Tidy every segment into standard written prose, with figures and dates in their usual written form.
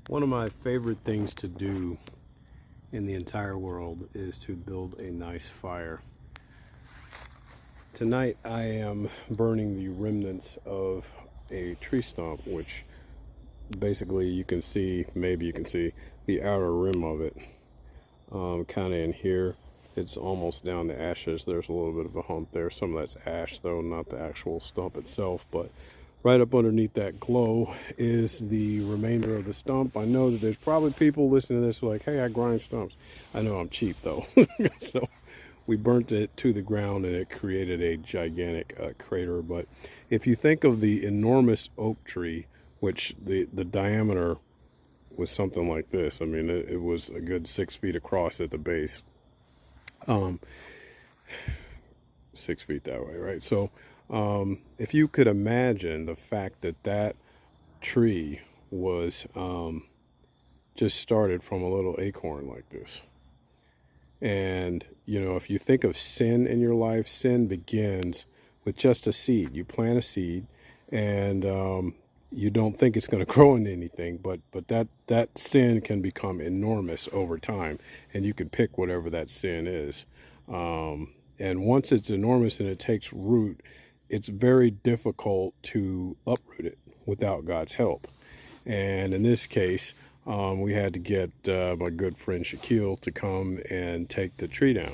One of my favorite things to do in the entire world is to build a nice fire. Tonight I am burning the remnants of a tree stump, which basically you can see, maybe you can see the outer rim of it, kind of in here. It's almost down to ashes. There's a little bit of a hump there. Some of that's ash though, not the actual stump itself, but right up underneath that glow is the remainder of the stump. I know that there's probably people listening to this like, hey, I grind stumps. I know I'm cheap though. So we burnt it to the ground and it created a gigantic crater. But if you think of the enormous oak tree, which the diameter was something like this. I mean, it was a good 6 feet across at the base. 6 feet that way, right? So if you could imagine the fact that that tree was just started from a little acorn like this. And, you know, if you think of sin in your life, sin begins with just a seed. You plant a seed and you don't think it's going to grow into anything, but that sin can become enormous over time, and you can pick whatever that sin is. And once it's enormous and it takes root, it's very difficult to uproot it without God's help. And in this case, we had to get my good friend Shaquille to come and take the tree down.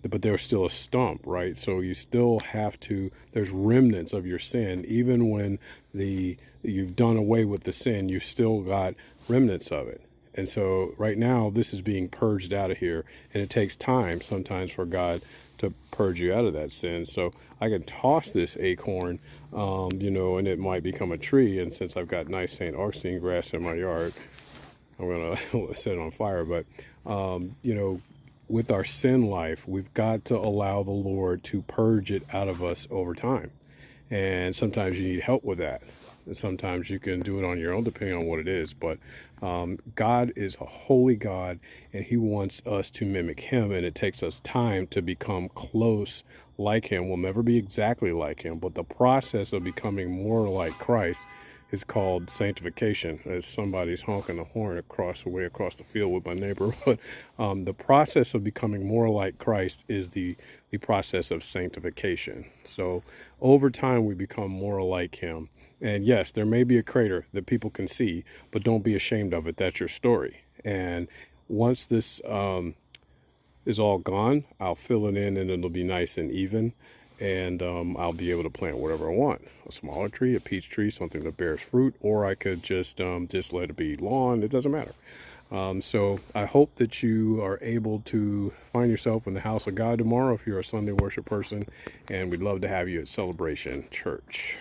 But there's still a stump, right? So you still have to, there's remnants of your sin. Even when you've done away with the sin, you still got remnants of it. And so right now, this is being purged out of here. And it takes time sometimes for God to purge you out of that sin. So I can toss this acorn, you know, and it might become a tree. And since I've got nice St. Augustine grass in my yard, I'm going to set it on fire. But, you know, with our sin life, we've got to allow the Lord to purge it out of us over time. And sometimes you need help with that. And sometimes you can do it on your own, depending on what it is. But God is a holy God, and he wants us to mimic him. And it takes us time to become close like him. We'll never be exactly like him, but the process of becoming more like Christ is called sanctification. As somebody's honking the horn across the field with my neighbor. But the process of becoming more like Christ is the process of sanctification. So over time, we become more like him. And yes, there may be a crater that people can see, but don't be ashamed of it. That's your story. And once this is all gone, I'll fill it in and it'll be nice and even. And I'll be able to plant whatever I want. A smaller tree, a peach tree, something that bears fruit, or I could just let it be lawn. It doesn't matter. So I hope that you are able to find yourself in the house of God tomorrow if you're a Sunday worship person, and we'd love to have you at Celebration Church.